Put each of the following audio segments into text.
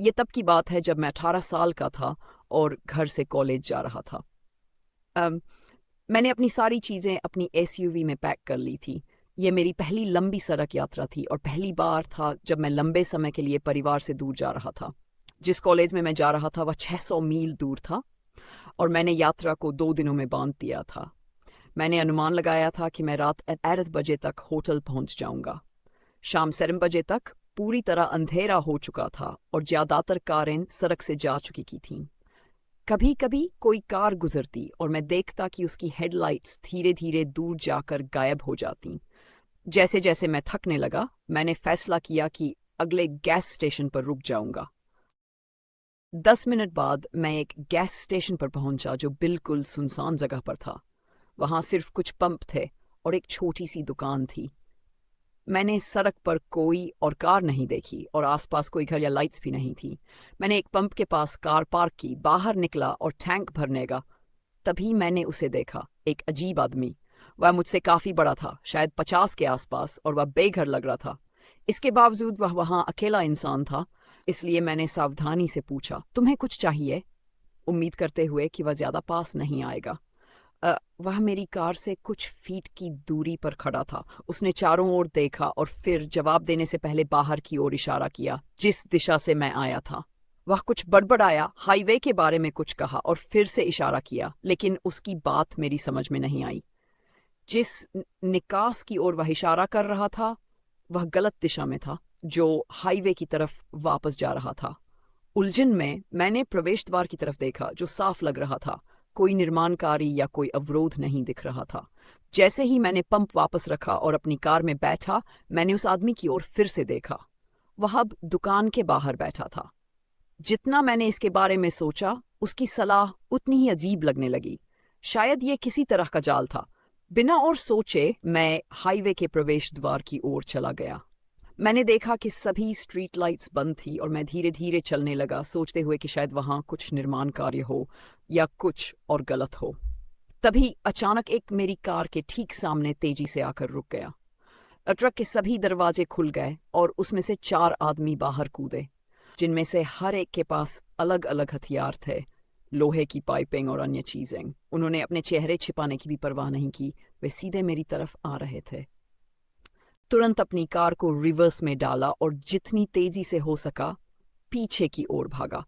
ये तब की बात है जब मैं 18 साल का था और घर से कॉलेज जा रहा था। अम, मैंने अपनी सारी चीज़ें अपनी एसयूवी में पैक कर ली थी। ये मेरी पहली लंबी सड़क यात्रा थी और पहली बार था जब मैं लंबे समय के लिए परिवार से दूर जा रहा था। जिस कॉलेज में मैं जा रहा था वह 600 मील दूर था और मैंने यात्रा को 2 दिनों में बांध दिया था। मैंने अनुमान लगाया था कि मैं रात 11 बजे तक होटल पहुंच जाऊंगा। शाम 7 बजे तक पूरी तरह अंधेरा हो चुका था और ज्यादातर कारें सड़क से जा चुकी की थीं। कभी कभी कोई कार गुजरती और मैं देखता कि उसकी हेडलाइट्स धीरे धीरे दूर जाकर गायब हो जाती। जैसे जैसे मैं थकने लगा, मैंने फैसला किया कि अगले गैस स्टेशन पर रुक जाऊंगा। 10 मिनट बाद मैं एक गैस स्टेशन पर पहुंचा जो बिल्कुल सुनसान जगह पर था। वहां सिर्फ कुछ पंप थे और एक छोटी सी दुकान थी। मैंने सड़क पर कोई और कार नहीं देखी और आसपास कोई घर या लाइट्स भी नहीं थी। मैंने एक पंप के पास कार पार्क की, बाहर निकला और टैंक भरने गया। तभी मैंने उसे देखा, एक अजीब आदमी। वह मुझसे काफी बड़ा था, शायद 50 के आसपास, और वह बेघर लग रहा था। इसके बावजूद वह वहां अकेला इंसान था, इसलिए मैंने सावधानी से पूछा, तुम्हें कुछ चाहिए? उम्मीद करते हुए कि वह ज्यादा पास नहीं आएगा। वह मेरी कार से कुछ फीट की दूरी पर खड़ा था। उसने चारों ओर देखा और फिर जवाब देने से पहले बाहर की ओर इशारा किया, जिस दिशा से मैं आया था। वह कुछ बड़बड़ाया, हाईवे के बारे में कुछ कहा और फिर से इशारा किया, लेकिन उसकी बात मेरी समझ में नहीं आई। जिस निकास की ओर वह इशारा कर रहा था वह गलत दिशा में था, जो हाईवे की तरफ वापस जा रहा था। उलझन में मैंने प्रवेश द्वार की तरफ देखा, जो साफ लग रहा था। कोई निर्माण कार्य या कोई अवरोध नहीं दिख रहा था। जैसे ही मैंने पंप वापस रखा और अपनी कार में बैठा, मैंने उस आदमी की ओर फिर से देखा। वह अब दुकान के बाहर बैठा था। जितना मैंने इसके बारे में सोचा, उसकी सलाह उतनी ही अजीब लगने लगी। शायद ये किसी तरह का जाल था। बिना और सोचे मैं हाईवे के प्रवेश द्वार की ओर चला गया। मैंने देखा कि सभी स्ट्रीट लाइट्स बंद थी और मैं धीरे धीरे चलने लगा, सोचते हुए कि शायद वहां कुछ निर्माण कार्य हो या कुछ और गलत हो। तभी अचानक एक मेरी कार के ठीक सामने तेजी से आकर रुक गया। ट्रक के सभी दरवाजे खुल गए और उसमें से 4 आदमी बाहर कूदे, जिनमें से हर एक के पास अलग अलग हथियार थे, लोहे की पाइपिंग और अन्य चीजें। उन्होंने अपने चेहरे छिपाने की भी परवाह नहीं की। वे सीधे मेरी तरफ आ रहे थे। तुरंत अपनी कार को रिवर्स में डाला और जितनी तेजी से हो सका पीछे की ओर भागा।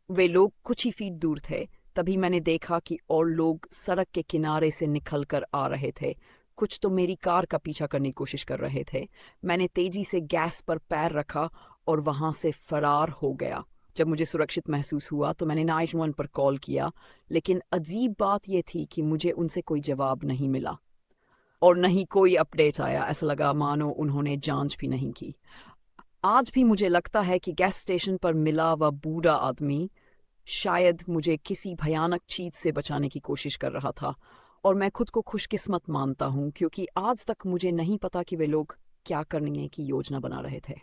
वे लोग कुछ ही फीट दूर थे। तभी मैंने देखा कि और लोग सड़क के किनारे से निकल कर आ रहे थे। कुछ तो मेरी कार का पीछा करने की कोशिश कर रहे थे। मैंने तेजी से गैस पर पैर रखा और वहां से फरार हो गया। जब मुझे सुरक्षित महसूस हुआ तो मैंने 911 पर कॉल किया, लेकिन अजीब बात यह थी कि मुझे उनसे कोई जवाब नहीं मिला और न ही कोई अपडेट आया। ऐसा लगा मानो उन्होंने जांच भी नहीं की। आज भी मुझे लगता है कि गैस स्टेशन पर मिला वह बूढ़ा आदमी शायद मुझे किसी भयानक चीज से बचाने की कोशिश कर रहा था, और मैं खुद को खुशकिस्मत मानता हूं क्योंकि आज तक मुझे नहीं पता कि वे लोग क्या करने की योजना बना रहे थे।